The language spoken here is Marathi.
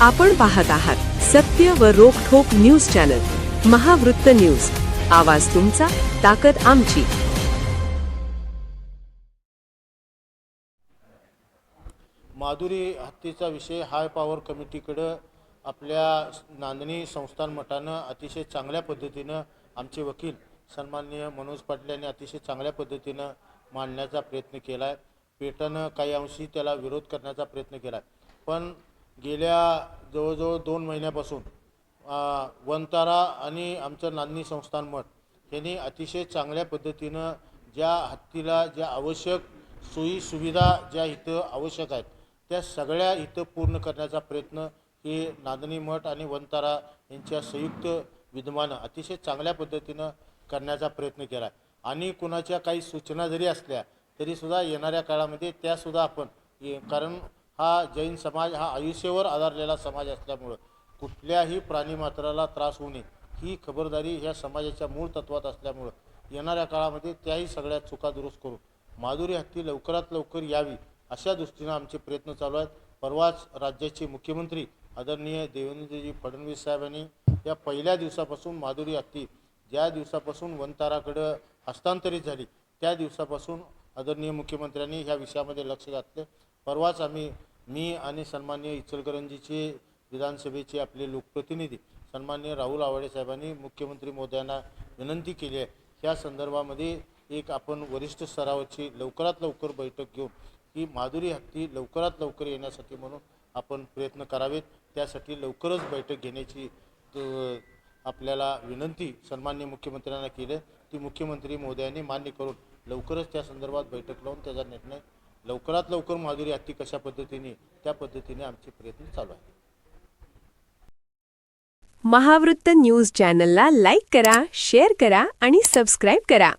आपण पाहत आहात सत्य व रोखठोक न्यूज चॅनल महावृत्त न्यूज. आवाज तुमचा, ताकद आमची. माधुरी हत्येचा विषय हाय पॉवर कमिटीकडे आपल्या नांदणी संस्थान मठानं अतिशय चांगल्या पद्धतीनं आमचे वकील सन्माननीय मनोज पाटील यांनी अतिशय चांगल्या पद्धतीनं मांडण्याचा प्रयत्न केला आहे. पेटानं काही अंशी त्याला विरोध करण्याचा प्रयत्न केला आहे. पण गेल्या जवळजवळ 2 महिन्यापासून वंतारा आणि आमचं नांदणी संस्थान मठ यांनी अतिशय चांगल्या पद्धतीनं ज्या हत्तीला ज्या आवश्यक सोयी सुविधा ज्या इथं आवश्यक आहेत त्या सगळ्या इथं पूर्ण करण्याचा प्रयत्न हे नांदणी मठ आणि वंतारा यांच्या संयुक्त विद्यमानं अतिशय चांगल्या पद्धतीनं करण्याचा प्रयत्न केला आहे. आणि कुणाच्या काही सूचना जरी असल्या तरीसुद्धा येणाऱ्या काळामध्ये त्यासुद्धा आपण कारण हा जैन समाज हा आयुष्यावर आधारलेला समाज असल्यामुळं कुठल्याही प्राणीमात्राला त्रास होऊ नये ही खबरदारी ह्या समाजाच्या मूळ तत्वात असल्यामुळं येणाऱ्या काळामध्ये त्याही सगळ्या चुका दुरुस्त करून माधुरी हत्ती लवकरात लवकर यावी अशा दृष्टीनं आमचे प्रयत्न चालू आहेत. परवाच राज्याचे मुख्यमंत्री आदरणीय देवेंद्रजी फडणवीस साहेबांनी या पहिल्या दिवसापासून माधुरी हत्ती ज्या दिवसापासून वंताराकडं हस्तांतरित झाली त्या दिवसापासून आदरणीय मुख्यमंत्र्यांनी ह्या विषयामध्ये लक्ष घातलं. परवाच मी आणि सन्माननीय इचलकरंजीचे विधानसभेचे आपले लोकप्रतिनिधी सन्माननीय राहुल आवाडे साहेबांनी मुख्यमंत्री महोदयांना विनंती केली आहे. ह्या संदर्भामध्ये एक आपण वरिष्ठ स्तरावरची लवकरात लवकर बैठक घेऊन की माधुरी हत्ती लवकरात लवकर येण्यासाठी म्हणून आपण प्रयत्न करावेत. त्यासाठी लवकरच बैठक घेण्याची आपल्याला विनंती सन्माननीय मुख्यमंत्र्यांना केली. ती मुख्यमंत्री महोदयांनी मान्य करून लवकरच त्या संदर्भात बैठक लावून त्याचा निर्णय लवकरात लवकर माधुरी हत्ती कशा पद्धतीने त्या पद्धतीने आमचे प्रयत्न चालू आहेत. महावृत्त न्यूज चॅनलला लाईक करा, शेअर करा आणि सबस्क्राईब करा.